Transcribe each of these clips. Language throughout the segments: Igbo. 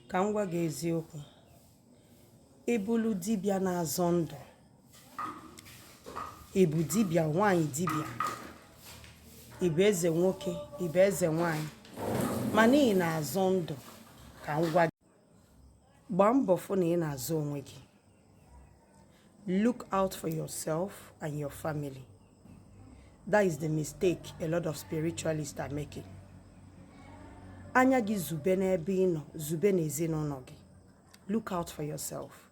Ka m gwa gị eziokwu, ebulu dibịa na-azọ ndụ, ibu dibịa nwanyị dibịa, ibu eze nwoke, ibu eze nwanyị, ma na ị na-azọ ndụ, ka m gwa gị, gbaa mbọ fụ na ị na-azọ onwe gị. Look out for yourself and your family. That is the mistake a lot of spiritualists are making. Anya gị zube n'ebe ị nọ, zube n'ezinụlọ gị. Look out for yourself,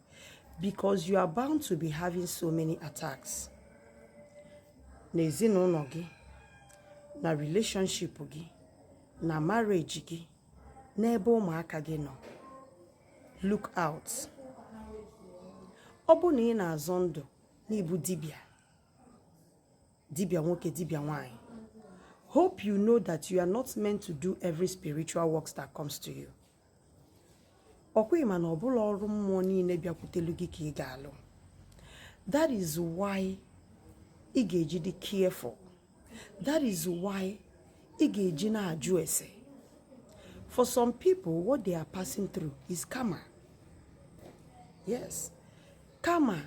because you are bound to be having so many attacks. N'ezinụlọ gị, na relationship gị, na marriage gị, n'ebe ụmụaka gị nọ. Look out. Ọ bụ na ị na-azọ ndụ n'ibu dibịa nwoke, dibịa nwanyị, hope you know that you are not meant to do every spiritual works that comes to you. Ọkwa ịma na ọbụla ọrụ mmụọ niile bịakwutelu gị ka ị ga-alụ. That is why ị ga-eji dị careful. That is why ị ga-eji na-ajụ ese. For some people, what they are passing through is karma. Yes. Karma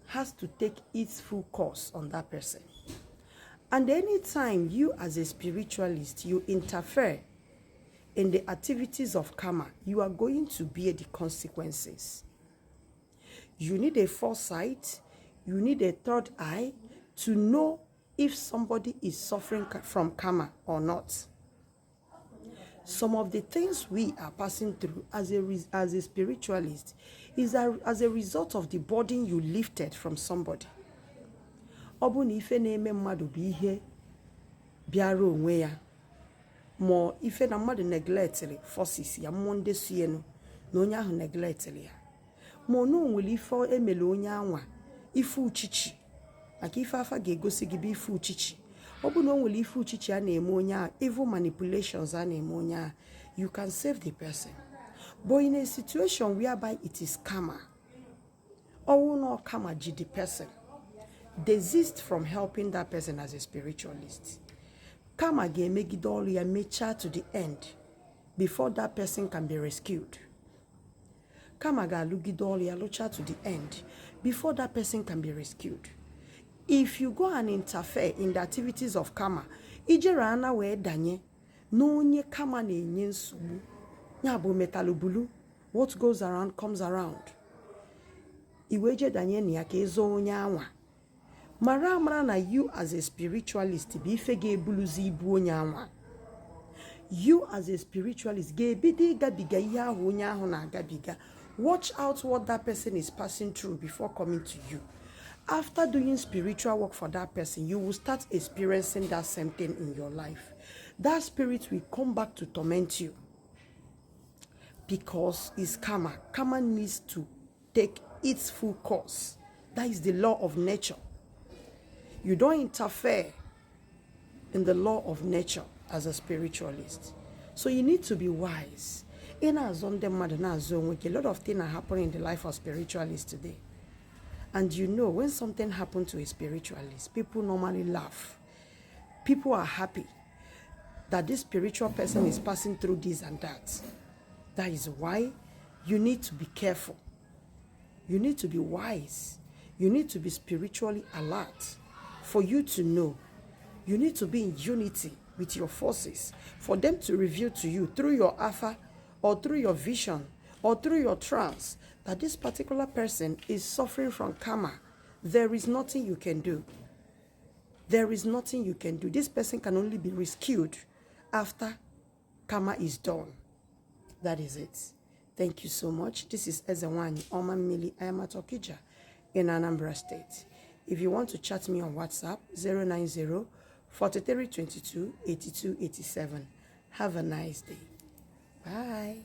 has to take its full course on that person. And anytime you as a spiritualist, you interfere in the activities of karma, you are going to bear the consequences. You need a foresight, you need a third eye to know if somebody is suffering from karma or not. Some of the things we are passing through as a spiritualist is as a result of the burden you lifted from somebody. Ọ bụ na ife na-eme mmadụ bụ ihe bịara onwe ya, ma ife na mmadụ neglectly forces ya, mmụọ ndị si enu na onye ahụ neglectly ya, ma ọ nwere ife emele onye anwa, ife uchichi, maka ife afa ga-egosi gị bụ ife uchichi. Ọ bụ na o nwere ife uchichi a na-eme onye ahụ, evil manipulations a na-eme onye ahụ, you can save the person. But in a situation whereby it is karma, or no karma ji the person, desist from helping that person as a spiritualist. Karma ga-emegide ọrụ ya mechaa to the end before that person can be rescued. Karma ga-alụgide ọrụ ya lụchaa to the end before that person can be rescued. If you go and interfere in the activities of karma, ijere ana wee danye n'onye karma na-enye nsogbu, ya bụ metalubulu, what goes around comes around. Iweje danye na ya ka ezo onye anwa. Mara na you as a spiritualist bụ ife ga-ebuluzi ibu onye anwa. You as a spiritualist ga-ebido ịgabiga ihe ahụ onye ahụ na-agabiga. Watch out what that person is passing through before coming to you. After doing spiritual work for that person, you will start experiencing that same thing in your life. That spirit will come back to torment you because it's karma. Karma needs to take its full course. That is the law of nature. You don't interfere in the law of nature as a spiritualist. So you need to be wise. A lot of things are happening in the life of spiritualists today. And you know, when something happens to a spiritualist, people normally laugh. People are happy that this spiritual person is passing through this and that. That is why you need to be careful. You need to be wise. You need to be spiritually alert. For you to know, you need to be in unity with your forces. For them to reveal to you through your alpha or through your vision or through your trance that this particular person is suffering from karma. There is nothing you can do. There is nothing you can do. This person can only be rescued after karma is done. That is it. Thank you so much. This is Ezewani Omamili. I am at Okija in Anambra State. If you want to chat me on WhatsApp, 090 4322 8287. Have a nice day. Bye.